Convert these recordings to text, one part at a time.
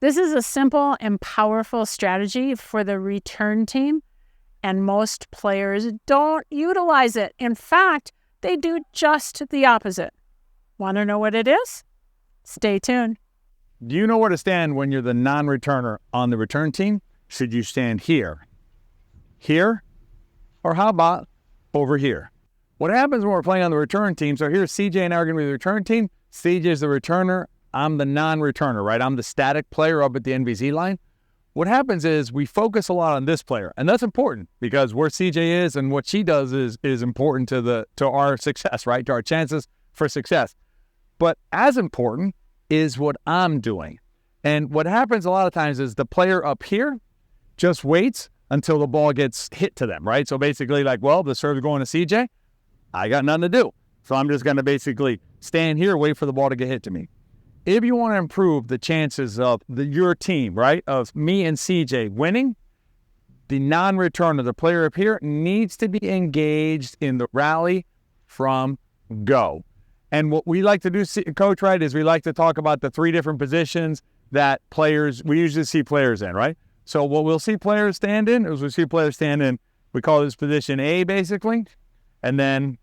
This is a simple and powerful strategy for the return team, and most players don't utilize it. In fact, they do just the opposite. Want to know what it is? Stay tuned. Do you know where to stand when you're the non-returner on the return team? Should you stand here? Here? Or how about over here? What happens when we're playing on the return team? So here's CJ and I are going to be the return team. CJ is the returner. I'm the non-returner, right? I'm the static player up at the NVZ line. What happens is we focus a lot on this player, and that's important because where CJ is and what she does is important to our success, right? To our chances for success. But as important is what I'm doing. And what happens a lot of times is the player up here just waits until the ball gets hit to them, right? So basically like, well, the serve's going to CJ. I got nothing to do. So I'm just going to basically stand here, wait for the ball to get hit to me. If you want to improve the chances of your team, right, of me and CJ winning, the non-returner, the player up here, needs to be engaged in the rally from go. And what we like to do, Coach, right, is we like to talk about the 3 different positions that we usually see players in, right? So what we'll see players stand in is we call this position A, basically. And then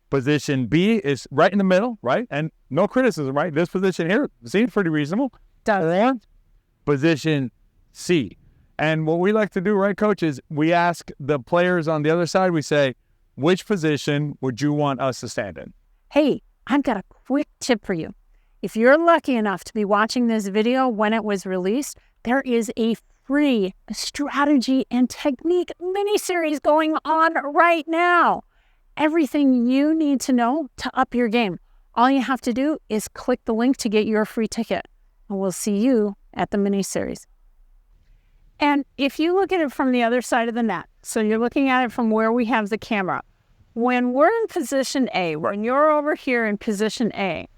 position B is right in the middle, right? And no criticism, right? This position here seems pretty reasonable. Position C. And what we like to do, right, Coach, is we ask the players on the other side, we say, which position would you want us to stand in? Hey, I've got a quick tip for you. If you're lucky enough to be watching this video when it was released, there is a free strategy and technique mini-series going on right now. Everything you need to know to up your game. All you have to do is click the link to get your free ticket. And we'll see you at the mini-series. And if you look at it from the other side of the net, so you're looking at it from where we have the camera, when we're in position A, when you're over here in position A,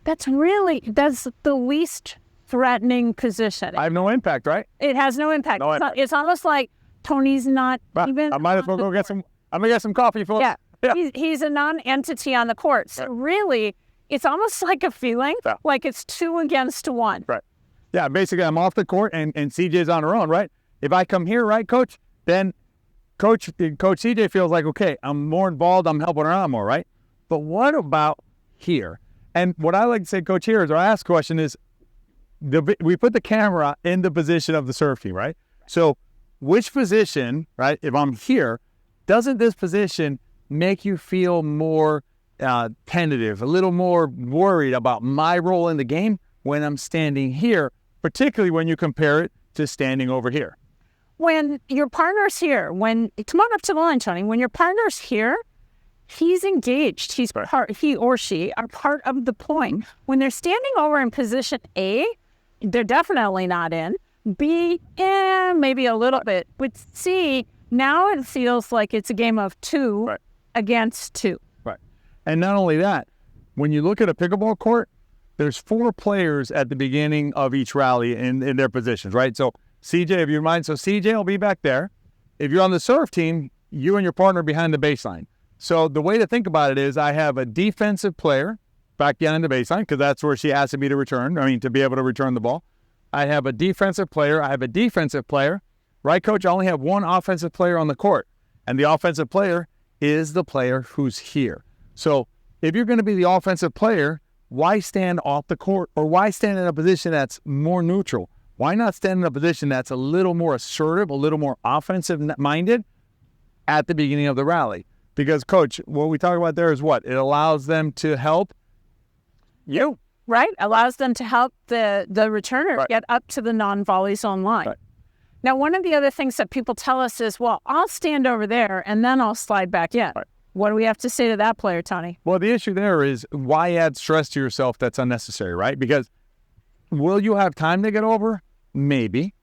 that's the least threatening position. I have no impact, right? It has no impact. It's almost like Tony's not even. I might as well go get some. I'm gonna get some coffee, folks. Yeah. He's a non-entity on the court. So really, it's almost like a feeling like it's 2 against 1. Right. Yeah. Basically, I'm off the court and CJ's on her own, right? If I come here, right, Coach, then Coach CJ feels like, okay, I'm more involved. I'm helping her out more, right? But what about here? And what I like to say, Coach, here is our last question is, we put the camera in the position of the serve team, right? So which position, right, if I'm here, doesn't this position make you feel more tentative, a little more worried about my role in the game when I'm standing here, particularly when you compare it to standing over here? When your partner's here, come on up to the line, Tony, when your partner's here, he's engaged. He or she are part of the point. When they're standing over in position A, they're definitely not in. B, maybe a little bit. With C, now it feels like it's a game of 2 against 2. Right. And not only that, when you look at a pickleball court, there's 4 players at the beginning of each rally in their positions, right? So CJ, if you mind, so CJ will be back there. If you're on the serve team, you and your partner behind the baseline. So the way to think about it is I have a defensive player back behind the baseline because that's where she asked me to be able to return the ball. I have a defensive player. Right, Coach? I only have 1 offensive player on the court. And the offensive player is the player who's here. So if you're going to be the offensive player, why stand off the court or why stand in a position that's more neutral? Why not stand in a position that's a little more assertive, a little more offensive-minded at the beginning of the rally? Because, Coach, what we talk about there is what? It allows them to help you. Right. Allows them to help the returner get up to the non-volley zone line. Right. Now, one of the other things that people tell us is, well, I'll stand over there and then I'll slide back in. Right. What do we have to say to that player, Tony? Well, the issue there is why add stress to yourself that's unnecessary, right? Because will you have time to get over? Maybe,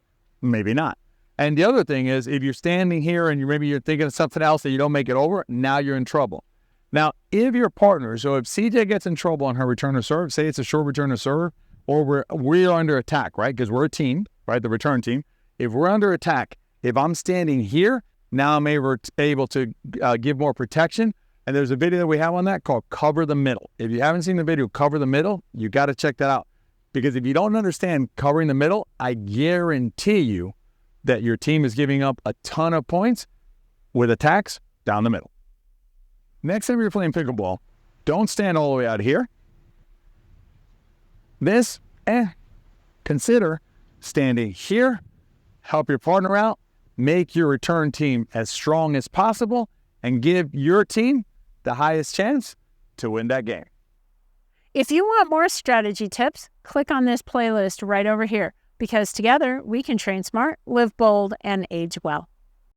maybe not. And the other thing is, if you're standing here and maybe you're thinking of something else that you don't make it over, now you're in trouble. Now, if your partner, so if CJ gets in trouble on her return to serve, say it's a short return to serve, or we're under attack, right? Because we're a team, right? The return team. If we're under attack, if I'm standing here, now I'm able to give more protection. And there's a video that we have on that called Cover the Middle. If you haven't seen the video, Cover the Middle, you got to check that out. Because if you don't understand covering the middle, I guarantee you that your team is giving up a ton of points with attacks down the middle. Next time you're playing pickleball, don't stand all the way out here. Consider standing here, help your partner out, make your return team as strong as possible, and give your team the highest chance to win that game. If you want more strategy tips, click on this playlist right over here, because together we can train smart, live bold, and age well.